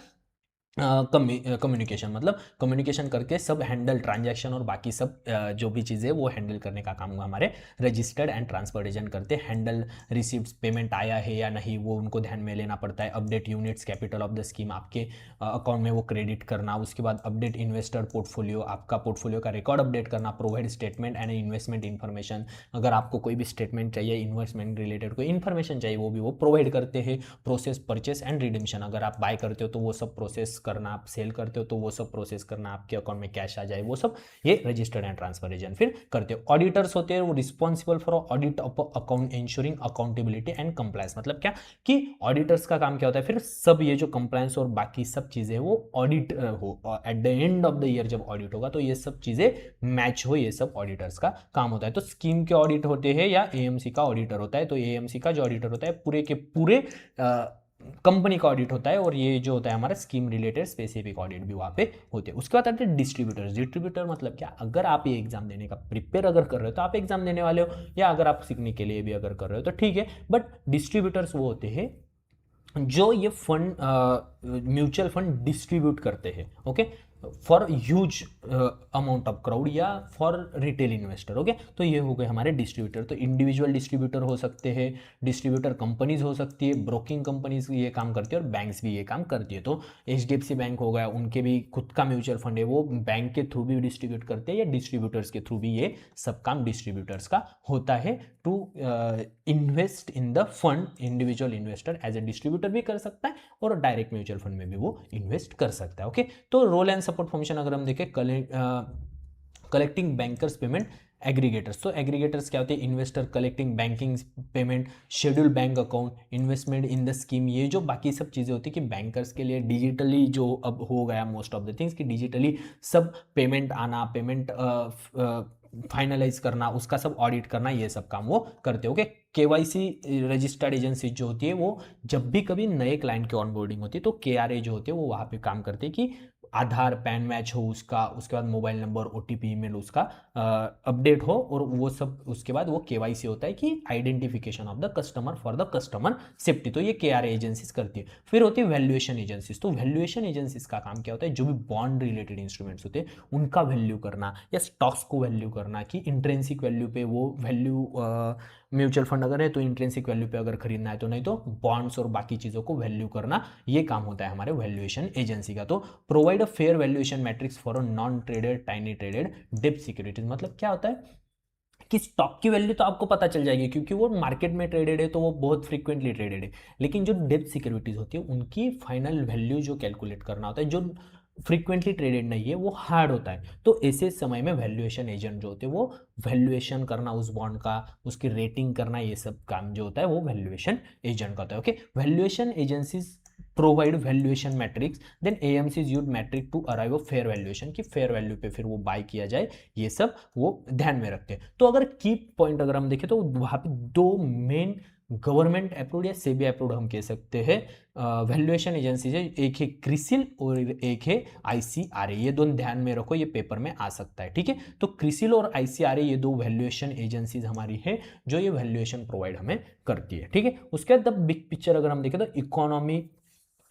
communication, मतलब कम्युनिकेशन करके सब हैंडल ट्रांजैक्शन और बाकी सब जो भी चीज़ें वो हैंडल करने का काम हमारे रजिस्टर्ड एंड ट्रांसफर एजेंट करते हैं। हैंडल रिसीव्स, पेमेंट आया है या नहीं वो उनको ध्यान में लेना पड़ता है। Update units capital of the scheme, आपके अकाउंट में वो क्रेडिट करना। उसके बाद अपडेट इन्वेस्टर पोर्टफोलियो, आपका पोर्टफोलियो का रिकॉर्ड अपडेट करना। Provide statement and investment information, अगर आपको कोई भी स्टेटमेंट चाहिए इन्वेस्टमेंट रिलेटेड कोई इन्फॉर्मेशन चाहिए वो भी वो प्रोवाइड करते हैं। प्रोसेस परचेस एंड रिडीम्शन, अगर आप बाय करते हो तो वो सब प्रोसेस करना, आप सेल करते हो तो वो सब प्रोसेस करना, आपके अकाउंट में कैश आ जाए, वो सब ये रजिस्टर्ड एंड ट्रांसफर एजेंट फिर करते हो। ऑडिटर्स होते हैं वो responsible for audit of account ensuring accountability and compliance. मतलब क्या कि ऑडिटर्स का काम क्या होता है, फिर सब ये जो कंप्लायंस और बाकी सब चीजें वो ऑडिट हो, eight the end of the year जब ऑडिट होगा तो ये सब चीजें मैच हो, ये सब ऑडिटर्स का काम होता है। तो स्कीम के ऑडिट होते हैं या एएमसी का ऑडिटर होता है, तो एएमसी का जो ऑडिटर होता है पूरे के पूरे कंपनी का ऑडिट होता है, और ये जो होता है हमारा स्कीम रिलेटेड स्पेसिफिक ऑडिट भी वहाँ पे होते हैं। उसके बाद आते हैं डिस्ट्रीब्यूटर्स। डिस्ट्रीब्यूटर मतलब क्या, अगर आप ये एग्जाम देने का प्रिपेयर अगर कर रहे हो तो आप एग्जाम देने वाले हो, या अगर आप सीखने के लिए भी अगर कर रहे हो तो ठीक है, बट डिस्ट्रीब्यूटर्स वो होते हैं जो ये फंड म्यूचुअल फंड डिस्ट्रीब्यूट करते हैं, okay, for huge amount of crowd या फॉर रिटेल इन्वेस्टर। ओके, तो ये हो गए हमारे डिस्ट्रीब्यूटर। तो इंडिविजुअल डिस्ट्रीब्यूटर हो सकते हैं, डिस्ट्रीब्यूटर कंपनीज हो सकती है, ब्रोकिंग कंपनीज ये काम करती है और बैंक्स भी ये काम करती है। तो एचडीएफसी बैंक हो गया, उनके भी खुद का म्यूचुअल फंड है, वो बैंक के थ्रू भी डिस्ट्रीब्यूट करते हैं या डिस्ट्रीब्यूटर्स के थ्रू भी ये सब काम डिस्ट्रीब्यूटर्स का होता है। To invest in the fund, individual investor as a distributor भी कर सकता है और डायरेक्ट म्यूचुअल फंड में भी वो इन्वेस्ट कर सकता है। ओके, तो रोल एंड सपोर्ट फंक्शन अगर हम देखें, कलेक्टिंग बैंकर्स पेमेंट एग्रीगेटर्स। तो एग्रीगेटर्स क्या होते हैं, investor collecting banking payment, schedule bank account, investment in the scheme, ये जो बाकी सब चीज़ें होती है कि बैंकर्स के लिए डिजिटली जो अब हो गया मोस्ट ऑफ द थिंग्स कि डिजिटली सब पेमेंट आना, पेमेंट फाइनलाइज करना, उसका सब ऑडिट करना, ये सब काम वो करते हो। ओके, केवाईसी रजिस्टर्ड एजेंसी जो होती है वो जब भी कभी नए क्लाइंट की ऑनबोर्डिंग होती है तो केआरए जो होते हैं वो वहाँ पे काम करते हैं कि आधार पैन मैच हो उसका, उसके बाद मोबाइल नंबर ओटीपी ईमेल उसका अपडेट हो, और वो सब उसके बाद वो केवाईसी होता है कि identification of the customer for the customer safety. तो ये केआरए एजेंसीज करती है। फिर होती है वैल्यूएशन एजेंसीज। तो वैल्यूएशन एजेंसीज का काम क्या होता है, जो भी बॉन्ड रिलेटेड इंस्ट्रूमेंट्स होते हैं उनका वैल्यू करना या स्टॉक्स को वैल्यू करना, कि इंट्रेंसिक वैल्यू पे वो वैल्यू, म्यूचुअल फंड अगर है तो इंट्रेंसिक वैल्यू पे अगर खरीदना है, तो नहीं तो बॉन्ड्स और बाकी चीज़ों को वैल्यू करना, ये काम होता है हमारे वैल्यूएशन एजेंसी का। तो provide a fair valuation matrix for a non traded tiny traded डेब्ट सिक्योरिटीज। मतलब क्या होता है कि स्टॉक की वैल्यू तो आपको पता चल जाएगी क्योंकि वो मार्केट में ट्रेडेड है, तो वो बहुत फ्रीक्वेंटली ट्रेडेड है, लेकिन जो डेब्ट सिक्योरिटीज होती है उनकी फाइनल वैल्यू जो कैलकुलेट करना होता है, जो फ्रीक्वेंटली ट्रेडेड नहीं है, वो हार्ड होता है। तो ऐसे समय में वैल्यूएशन एजेंट जो होते हैं वो वैल्यूएशन करना उस बॉन्ड का, उसकी रेटिंग करना, ये सब काम जो होता है वो वैल्यूएशन एजेंट का होता है। Okay, valuation agencies provide valuation metrics, then AMCs use metric to arrive a fair valuation, कि फेयर वैल्यू पे फिर वो बाय किया जाए, ये सब वो ध्यान में रखते हैं। तो अगर की पॉइंट अगर हम देखें तो वहाँ पे दो मेन गवर्नमेंट अप्रूव्ड या सेबी अप्रूव्ड हम कह सकते हैं वैल्यूएशन एजेंसी है, एक है क्रिसिल और एक है आईसीआरए। ये दोनों ध्यान में रखो, ये पेपर में आ सकता है, ठीक है। तो क्रिसिल और आईसीआरए ये दो वैल्यूएशन एजेंसीज हमारी है जो ये वैल्यूएशन प्रोवाइड हमें करती है, ठीक है। उसके बाद बिग पिक्चर अगर हम देखें तो economy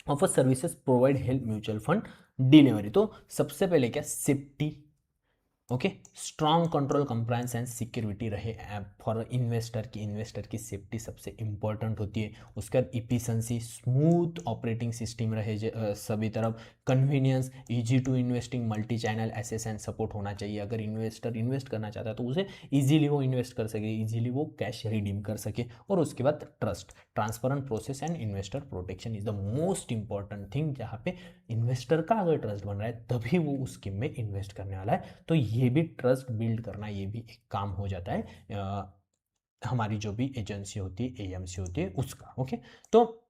of a services provide help mutual fund delivery. तो सबसे पहले क्या, safety, okay, strong control compliance and security रहे फॉर इन्वेस्टर की सेफ्टी सबसे इंपॉर्टेंट होती है। उसके बाद इफिशिएंसी, स्मूथ ऑपरेटिंग सिस्टम रहे सभी तरफ, convenience, easy to investing, multi channel access and support होना चाहिए। अगर इन्वेस्टर इन्वेस्ट करना चाहता है तो उसे इजीली वो इन्वेस्ट कर सके, इजीली वो कैश रिडीम कर सके। और उसके बाद trust, transparent process and investor protection is the most important thing, जहाँ पे इन्वेस्टर का अगर ट्रस्ट बन रहा है तभी वो उस स्कीम में इन्वेस्ट करने वाला है। तो ये भी ट्रस्ट बिल्ड करना, ये भी एक काम हो जाता है हमारी जो भी एजेंसी होती है, एएमसी होती है उसका। ओके, तो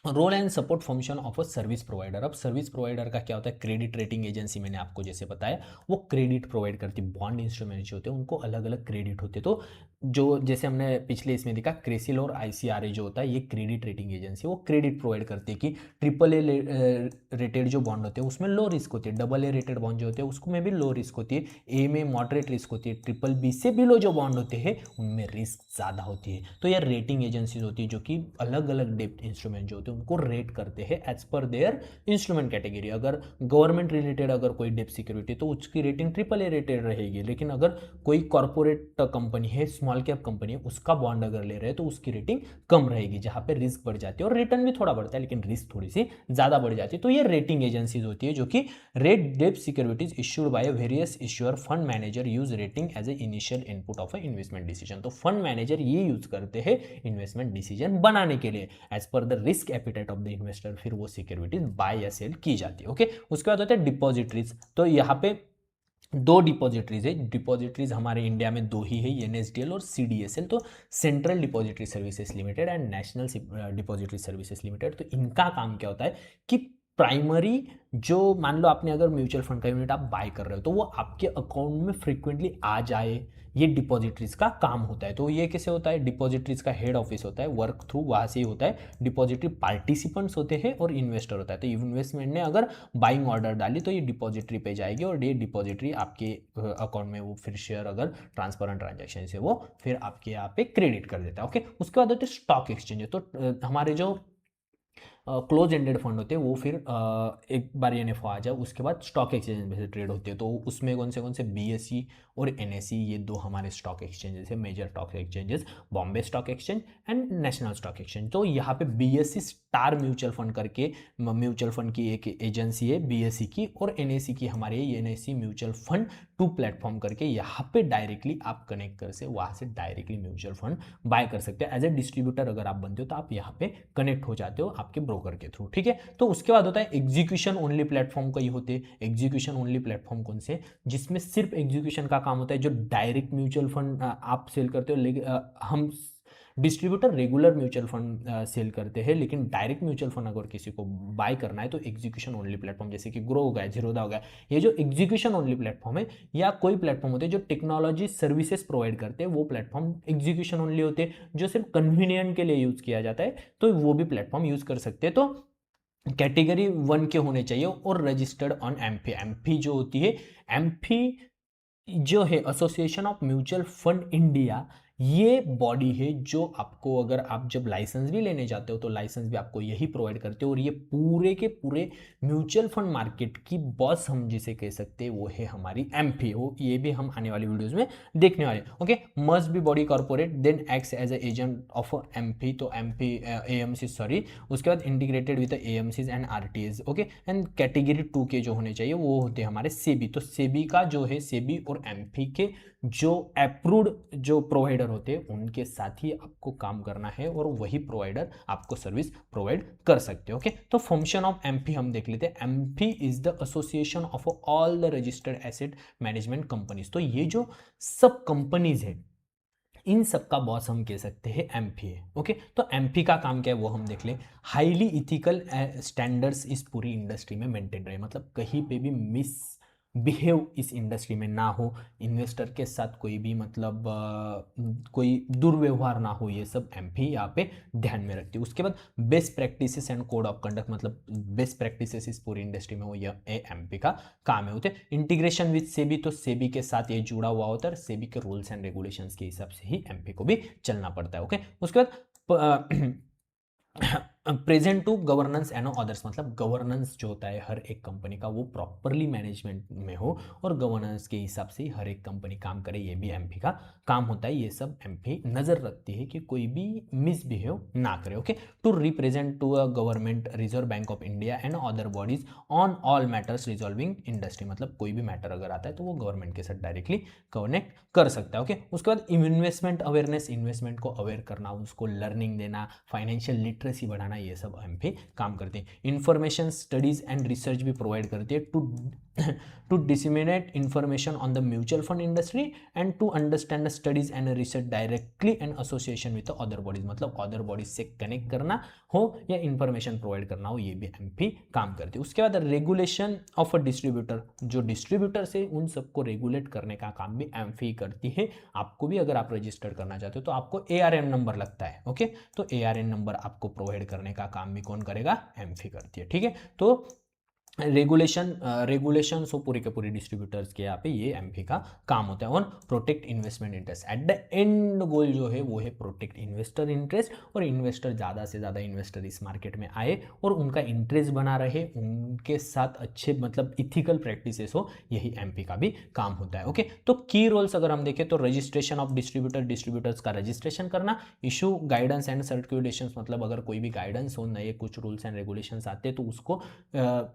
role and support function of a service provider. अब सर्विस प्रोवाइडर का क्या होता है, क्रेडिट रेटिंग एजेंसी मैंने आपको जैसे बताया वो क्रेडिट प्रोवाइड करती है। बॉन्ड इंस्ट्रूमेंट्स होते हैं उनको अलग अलग क्रेडिट होते हैं। तो जो जैसे हमने पिछले इसमें देखा क्रिसिल और आईसीआरए जो होता है ये क्रेडिट रेटिंग एजेंसी, वो क्रेडिट प्रोवाइड करती है कि ट्रिपल ए रेटेड जो बॉन्ड होते हैं उसमें लो रिस्क होती है, डबल ए रेटेड बॉन्ड जो होते हैं उसमें भी लो रिस्क होती है, ए में मॉडरेट रिस्क होती है, ट्रिपल बी से बिलो जो बॉन्ड होते हैं उनमें रिस्क ज़्यादा होती है। तो ये रेटिंग एजेंसीज होती है जो कि अलग अलग डेब्ट इंस्ट्रूमेंट जो होते हैं उनको रेट करते हैं as per their instrument category. अगर गवर्नमेंट रिलेटेड अगर कोई डेब्ट सिक्योरिटी तो उसकी रेटिंग ट्रिपल ए रेटेड रहेगी, लेकिन अगर कोई कॉर्पोरेट कंपनी है, स्मॉल कैप कंपनी है, उसका बॉन्ड अगर ले रहे हैं तो उसकी रेटिंग कम रहेगी, जहां पे रिस्क बढ़ जाती है और रिटर्न भी थोड़ा बढ़ता है लेकिन रिस्क थोड़ी सी ज्यादा बढ़ जाती है। तो ये रेटिंग एजेंसीज होती है जो कि रेट डेब्ट securities issued by various issuer, fund manager use rating as a initial input of a investment decision. तो फंड मैनेजर ये यूज करते हैं इन्वेस्टमेंट डिसीजन बनाने के लिए as per the risk appetite of the investor, फिर वो सिक्योरिटीज बाय या सेल की जाती है। ओके, उसके बाद होता है डिपॉजिटरीज। तो यहाँ पे दो डिपॉजिटरीज है, डिपॉजिटरीज हमारे इंडिया में दो ही है, एनएसडीएल और सीडीएसएल। तो central depository services limited and national depository services limited. तो इनका काम क्या होता है कि प्राइमरी जो, मान लो आपने अगर म्यूचुअल फंड का यूनिट आप बाय कर रहे हो तो वो आपके अकाउंट में फ्रीक्वेंटली आ जाए, ये डिपॉजिटरीज का काम होता है। तो ये कैसे होता है, डिपॉजिटरीज का हेड ऑफिस होता है, वर्क थ्रू वहाँ से ही होता है। डिपॉजिटरी पार्टिसिपेंट्स होते हैं और इन्वेस्टर होता है। तो इन्वेस्टमेंट ने अगर बाइंग ऑर्डर डाली तो ये डिपॉजिटरी पे जाएगी और ये डिपॉजिटरी आपके अकाउंट में वो फिर शेयर अगर ट्रांसपेरेंट ट्रांजेक्शन से वो फिर आपके यहाँ पे क्रेडिट कर देता है। ओके, उसके बाद होते हैं स्टॉक एक्सचेंज। तो हमारे जो क्लोज एंडेड फंड होते हैं वो फिर एक बार एनएफओ आ जाए उसके बाद स्टॉक एक्सचेंज में से ट्रेड होते हैं। तो उसमें कौन से बीएसई और एनएसई, ये दो हमारे स्टॉक एक्सचेंजेस है, major stock exchanges, Bombay stock exchange and national stock exchange. तो यहाँ पे बीएसई स्टार म्यूचुअल फंड करके म्यूचुअल फंड की एक एजेंसी है बीएसई की, और एनएसई की हमारी NSE mutual fund two platform करके यहाँ पे डायरेक्टली आप कनेक्ट कर से वहाँ से डायरेक्टली म्यूचुअल फंड बाय कर सकते हैं। एज ए डिस्ट्रीब्यूटर अगर आप बनते हो तो आप यहाँ पे कनेक्ट हो जाते हो आपके ब्रोकर के थ्रू, ठीक है। तो उसके बाद होता है एग्जीक्यूशन ओनली प्लेटफॉर्म कई होते हैं। एग्जीक्यूशन ओनली प्लेटफॉर्म कौन से, जिसमें सिर्फ एग्जीक्यूशन का काम होता है। जो डायरेक्ट म्यूचुअल फंड आप सेल करते हो, लेकिन हम distributor regular mutual fund sell करते हैं, लेकिन डायरेक्ट म्यूचुअल फंड अगर किसी को बाय करना है तो एग्जीक्यूशन ओनली प्लेटफॉर्म जैसे कि ग्रो हो गया, जीरोधा हो गया, ये जो एग्जीक्यूशन ओनली प्लेटफॉर्म है, या कोई प्लेटफॉर्म होते हैं जो टेक्नोलॉजी सर्विसेज प्रोवाइड करते हैं, वो प्लेटफॉर्म एग्जीक्यूशन ओनली होते हैं। जो सिर्फ कन्वीनियंट के लिए यूज किया जाता है तो वो भी प्लेटफॉर्म यूज कर सकते हैं। तो कैटेगरी 1 के होने चाहिए और रजिस्टर्ड ऑन एमफी। एमफी जो होती है, एमफी जो है association of mutual fund India, ये बॉडी है जो आपको, अगर आप जब लाइसेंस भी लेने जाते हो तो लाइसेंस भी आपको यही प्रोवाइड करते हो। और ये पूरे के पूरे म्यूचुअल फंड मार्केट की बॉस हम जिसे कह सकते हैं वो है हमारी एमपी। वो ये भी हम आने वाली वीडियोस में देखने वाले। Okay, must be body corporate then acts as a agent of MP. तो एमपी एएमसी सॉरी, उसके बाद integrated with AMCs and RTs. Okay, and category 2 के जो होने चाहिए वो होते हैं हमारे सेबी। तो सेबी का जो है, सेबी और एमपी के जो अप्रूव्ड जो प्रोवाइडर होते हैं उनके साथ ही आपको काम करना है और वही प्रोवाइडर आपको सर्विस प्रोवाइड कर सकते हैं। ओके, तो फंक्शन ऑफ एमपी हम देख लेते हैं। MP is the association of all the registered asset management companies. तो ये जो सब कंपनीज है इन सब का बॉस हम कह सकते हैं एमपी है। ओके, तो एमपी का काम क्या है वो हम देख लें। हाईली इथिकल स्टैंडर्ड्स इस पूरी इंडस्ट्री में मेंटेन रहे, मतलब कहीं पे भी मिस बिहेव इस इंडस्ट्री में ना हो, इन्वेस्टर के साथ कोई भी मतलब कोई दुर्व्यवहार ना हो, ये सब एमपी यहाँ पे ध्यान में रखती है। उसके बाद best practices and code of conduct, मतलब बेस्ट प्रैक्टिसेस इस पूरी इंडस्ट्री में वो ये एमपी का काम है होते। इंटीग्रेशन विद सेबी, तो सेबी के साथ ये जुड़ा हुआ होता है, सेबी के रूल्स एंड रेगुलेशंस के हिसाब से ही एमपी को भी चलना पड़ता है। ओके, उसके बाद present to governance and others, मतलब गवर्नेंस जो होता है हर एक कंपनी का वो प्रॉपरली मैनेजमेंट में हो और गवर्नेंस के हिसाब से हर एक कंपनी काम करे, ये भी एमपी का काम होता है। ये सब एमपी नजर रखती है कि कोई भी मिसबिहेव ना करे। Okay, to represent to a government, Reserve Bank of India and other bodies on all matters resolving industry, मतलब कोई भी मैटर अगर आता है तो वो गवर्नमेंट के साथ डायरेक्टली कनेक्ट कर सकता है। ओके, उसके बाद इन्वेस्टमेंट अवेयरनेस, इन्वेस्टमेंट को अवेयर करना, उसको लर्निंग देना, फाइनेंशियल लिटरेसी बढ़ाना, ये सब एमपी काम करते हैं। इंफॉर्मेशन स्टडीज एंड रिसर्च भी प्रोवाइड करती है to disseminate information on the mutual fund industry and to understand studies and research directly and association with other bodies, मतलब अदर बॉडीज से कनेक्ट करना हो या इंफॉर्मेशन प्रोवाइड करना हो, ये भी एमपी काम करती है। उसके बाद रेगुलेशन ऑफ अ डिस्ट्रीब्यूटर, जो डिस्ट्रीब्यूटर से उन सबको रेगुलेट करने का काम भी एमपी करती है। आपको भी अगर आप रजिस्टर करना चाहते हो तो आपको ARN नंबर लगता है। ओके, तो ARN नंबर आपको प्रोवाइड करने का काम भी कौन करेगा, एमपी करती है। ठीक है, तो रेगुलेशन सो पूरे के पूरे डिस्ट्रीब्यूटर्स के यहाँ पे ये एमपी का काम होता है। और protect investment interest, at the end goal जो है वो है प्रोटेक्ट इन्वेस्टर इंटरेस्ट, और इन्वेस्टर ज़्यादा से ज़्यादा इन्वेस्टर इस मार्केट में आए और उनका इंटरेस्ट बना रहे, उनके साथ अच्छे मतलब इथिकल प्रैक्टिसेस हो, यही एमपी का भी काम होता है। ओके, तो की रोल्स अगर हम देखें तो रजिस्ट्रेशन ऑफ डिस्ट्रीब्यूटर, डिस्ट्रीब्यूटर्स का रजिस्ट्रेशन करना, इशू गाइडेंस एंड सर्कुलेशंस, मतलब अगर कोई भी गाइडेंस हो, नए कुछ रूल्स एंड रेगुलेशंस आते हैं तो उसको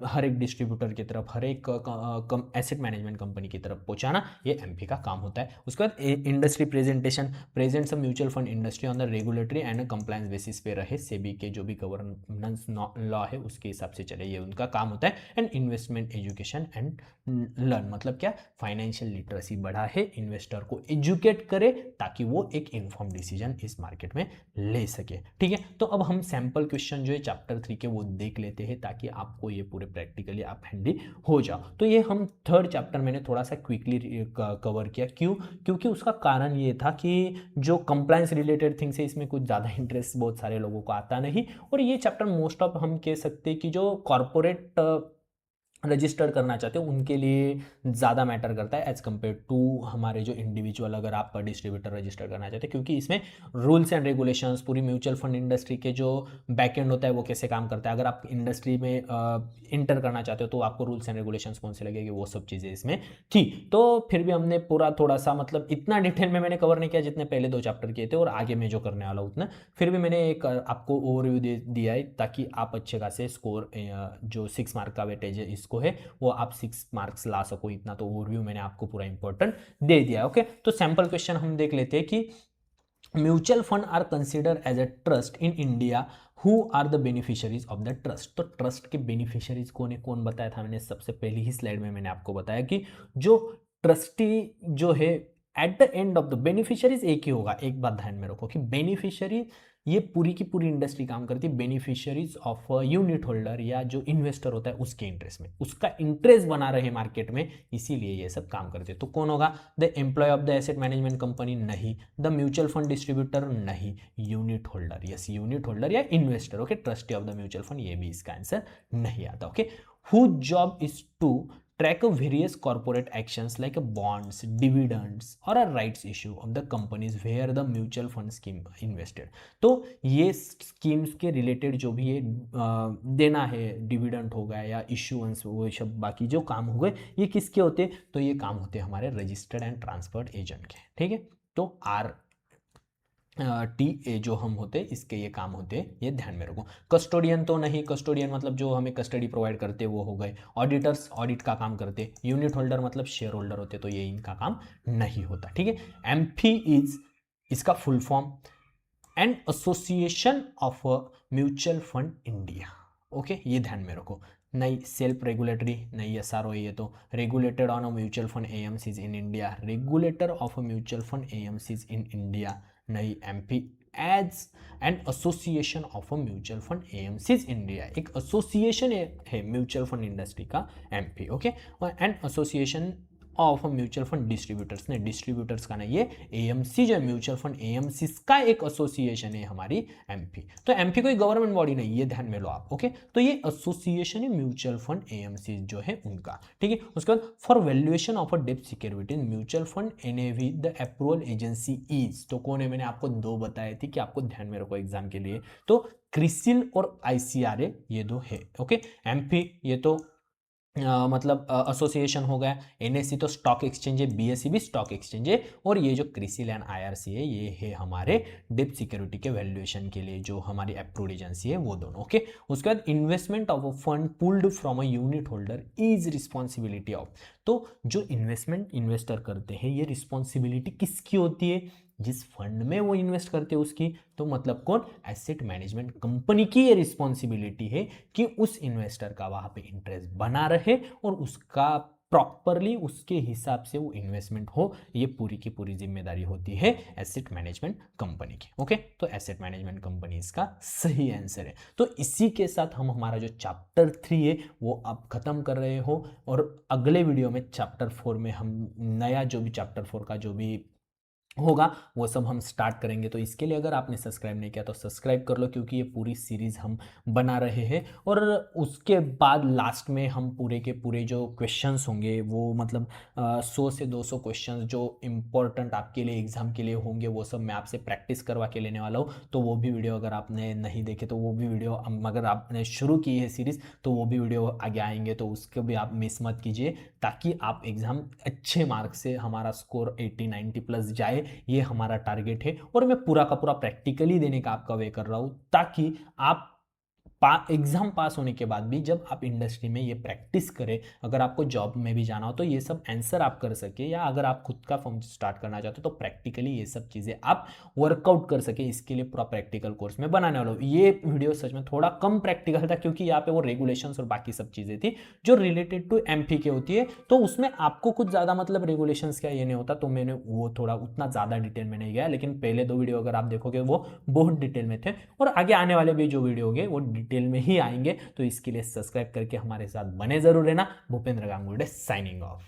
हर एक डिस्ट्रीब्यूटर की तरफ, हर एक एसेट मैनेजमेंट कंपनी की तरफ पहुंचाना, ये एमपी का काम होता है। उसके बाद इंडस्ट्री प्रेजेंटेशन, प्रेजेंट सब mutual fund industry on the regulatory and compliance basis पे रहे, सेबी के जो भी गवर्नेंस लॉ है उसके हिसाब से चले, ये उनका काम होता है। And investment education and learn, मतलब क्या, फाइनेंशियल लिटरेसी बढ़ाए, इन्वेस्टर को एजुकेट करे ताकि वो एक इन्फॉर्म डिसीजन इस मार्केट में ले सके। ठीक है, तो अब हम सैंपल क्वेश्चन जो है चैप्टर 3 के वो देख लेते हैं ताकि आपको ये पूरे प्रैक्टिकली आप हैंडी हो जाओ। तो ये हम थर्ड चैप्टर मैंने थोड़ा सा क्विकली कवर किया, क्यों? क्योंकि उसका कारण ये था कि जो कंप्लायंस रिलेटेड थिंग्स है इसमें कुछ ज़्यादा इंटरेस्ट बहुत सारे लोगों को आता नहीं, और ये चैप्टर मोस्ट ऑफ हम कह सकते हैं कि जो कॉरपोरेट रजिस्टर्ड करना चाहते हो उनके लिए ज़्यादा मैटर करता है एज कम्पेयर टू हमारे जो इंडिविजुअल, अगर आप डिस्ट्रीब्यूटर रजिस्टर करना चाहते हैं, क्योंकि इसमें रूल्स एंड रेगुलेशंस, पूरी म्यूचुअल फंड इंडस्ट्री के जो बैकएंड होता है वो कैसे काम करता है, अगर आप इंडस्ट्री में इंटर करना चाहते हो तो आपको रूल्स एंड रेगुलेशंस कौन से लगेंगे, वो सब चीज़ें इसमें थी। तो फिर भी हमने पूरा थोड़ा सा, मतलब इतना डिटेल में मैंने कवर नहीं किया जितने पहले 2 चैप्टर किए थे, और आगे मैं जो करने वाला हूँ उतना, फिर भी मैंने एक आपको ओवरव्यू दिया है ताकि आप अच्छे खासे स्कोर, जो 6 मार्क का वेटेज है इसको है, वो आप 6 मार्क्स ला सको, इतना तो ओवरव्यू मैंने आपको पूरा इंपॉर्टेंट दे दिया। ओके, तो सैंपल क्वेश्चन हम देख लेते हैं कि mutual fund are consider as a trust in India, who are the beneficiaries of the trust. तो ट्रस्ट के बेनिफिशियरीज कौन है, कौन बताया था मैंने सबसे पहली ही स्लाइड में मैंने आपको बताया कि जो ट्रस्टी जो है eight the end of the beneficiaries एक ही होगा। एक बात ध्यान में रखो कि बेनिफिशियरी ये पूरी की पूरी इंडस्ट्री काम करती है बेनिफिशियरीज ऑफ यूनिट होल्डर, या जो इन्वेस्टर होता है उसके इंटरेस्ट में, उसका इंटरेस्ट बना रहे मार्केट में, इसीलिए ये सब काम करते हैं। तो कौन होगा? The employ of the asset management company? नहीं। The mutual fund distributor? नहीं। Unit holder? Yes, unit holder या investor. Okay, trustee of the mutual fund, ये भी इसका आंसर नहीं आता। Okay, who job is to track various corporate actions like bonds, dividends or a rights issue of the companies where the mutual fund scheme invested। तो ये schemes के related जो भी ये देना है, डिविडेंड हो गया या इश्यूएंस, वो सब बाकी जो काम हो गए, ये किसके होते? तो ये काम होते हैं हमारे रजिस्टर्ड एंड ट्रांसफर्ड एजेंट के। ठीक है, तो टी जो हम होते इसके ये काम होते हैं, ये ध्यान में रखो। कस्टोडियन तो नहीं, कस्टोडियन मतलब जो हमें कस्टडी प्रोवाइड करते वो हो गए। ऑडिटर्स ऑडिट का काम करते। यूनिट होल्डर मतलब शेयर होल्डर होते, तो ये इनका काम नहीं होता। ठीक है, एम्फी इज इसका full form and association of mutual fund India. Okay, ये ध्यान में रखो। नहीं सेल्फ रेगुलेटरी, नहीं एसआरओ, ये तो regulated on a mutual fund AMCs in India, regulator of a mutual fund AMCs in India. नहीं, AMFI as an association of a mutual fund AMCs India, एक एसोसिएशन है म्यूचुअल फंड इंडस्ट्री का AMFI. Okay, and association of mutual fund distributors ने, distributors का नहीं, ये AMC जो है म्यूचुअल फंड एएमसी का एक एसोसिएशन है हमारी एमपी। तो एमपी कोई गवर्नमेंट बॉडी नहीं, ये ध्यान में लो आप। ओके, तो ये एसोसिएशन है म्यूचुअल फंड एएमसी जो है उनका। ठीक है, उसके बाद फॉर वैल्यूएशन ऑफ अ डेब्ट security mutual fund NAV the approval agency is. तो कौन है? मैंने आपको 2 बताए थे कि आपको ध्यान में रखो एग्जाम के लिए। तो क्रिसिल और आईसीआरए, ये 2 है। ओके, एमपी ये तो मतलब एसोसिएशन हो गया। एनएससी तो स्टॉक एक्सचेंज है, बीएससी भी स्टॉक एक्सचेंज है, और ये जो क्रिसिल एंड आईआरसी है ये है हमारे डेब्ट सिक्योरिटी के वैल्यूएशन के लिए जो हमारी अप्रूव्ड एजेंसी है वो दोनों। ओके, उसके बाद investment of a fund pulled from a unit holder is responsibility of. तो जो इन्वेस्टमेंट इन्वेस्टर करते हैं ये रिस्पॉन्सिबिलिटी किसकी होती है? जिस फंड में वो इन्वेस्ट करते हैं उसकी। तो मतलब कौन? एसेट मैनेजमेंट कंपनी की ये रिस्पॉन्सिबिलिटी है कि उस इन्वेस्टर का वहां पे इंटरेस्ट बना रहे और उसका प्रॉपरली उसके हिसाब से वो इन्वेस्टमेंट हो, ये पूरी की पूरी जिम्मेदारी होती है एसेट मैनेजमेंट कंपनी की। ओके, तो एसेट मैनेजमेंट कंपनी इसका सही आंसर है। तो इसी के साथ हम हमारा जो चैप्टर 3 है वो अब खत्म कर रहे हो, और अगले वीडियो में चैप्टर 4 में हम नया जो भी चैप्टर 4 का जो भी होगा वो सब हम स्टार्ट करेंगे। तो इसके लिए अगर आपने सब्सक्राइब नहीं किया तो सब्सक्राइब कर लो, क्योंकि ये पूरी सीरीज हम बना रहे हैं। और उसके बाद लास्ट में हम पूरे के पूरे जो क्वेश्चंस होंगे वो मतलब 100 से 200 क्वेश्चंस जो इम्पोर्टेंट आपके लिए एग्जाम के लिए होंगे वो सब मैं आपसे प्रैक्टिस करवा के लेने वाला हूँ। तो वो भी वीडियो अगर आपने नहीं देखे तो वो भी वीडियो, अगर आपने शुरू की है सीरीज तो वो भी वीडियो आगे आएंगे, तो उसको भी आप मिस मत कीजिए, ताकि आप एग्जाम अच्छे मार्क्स से हमारा स्कोर 80-90 प्लस जाए, ये हमारा टारगेट है। और मैं पूरा का पूरा प्रैक्टिकली देने का आपका वे कर रहा हूं ताकि आप एग्जाम पास होने के बाद भी जब आप इंडस्ट्री में ये प्रैक्टिस करें, अगर आपको जॉब में भी जाना हो तो ये सब आंसर आप कर सके, या अगर आप खुद का फर्म स्टार्ट करना चाहते हो तो प्रैक्टिकली ये सब चीज़ें आप वर्कआउट कर सके, इसके लिए पूरा प्रैक्टिकल कोर्स में बनाने वाला हूँ। ये वीडियो सच में थोड़ा कम प्रैक्टिकल था क्योंकि यहाँ पे वो रेगुलेशंस और बाकी सब चीज़ें थी जो रिलेटेड टू एमपी के होती है, तो उसमें आपको कुछ ज़्यादा मतलब रेगुलेशंस क्या ये नहीं होता, तो मैंने वो थोड़ा उतना ज़्यादा डिटेल में नहीं गया। लेकिन पहले 2 वीडियो अगर आप देखोगे वो बहुत डिटेल में थे, और आगे आने वाले भी जो वीडियो होंगे वो डिटेल में ही आएंगे। तो इसके लिए सब्सक्राइब करके हमारे साथ बने जरूर रहना। Bhupendra Gangurde signing off.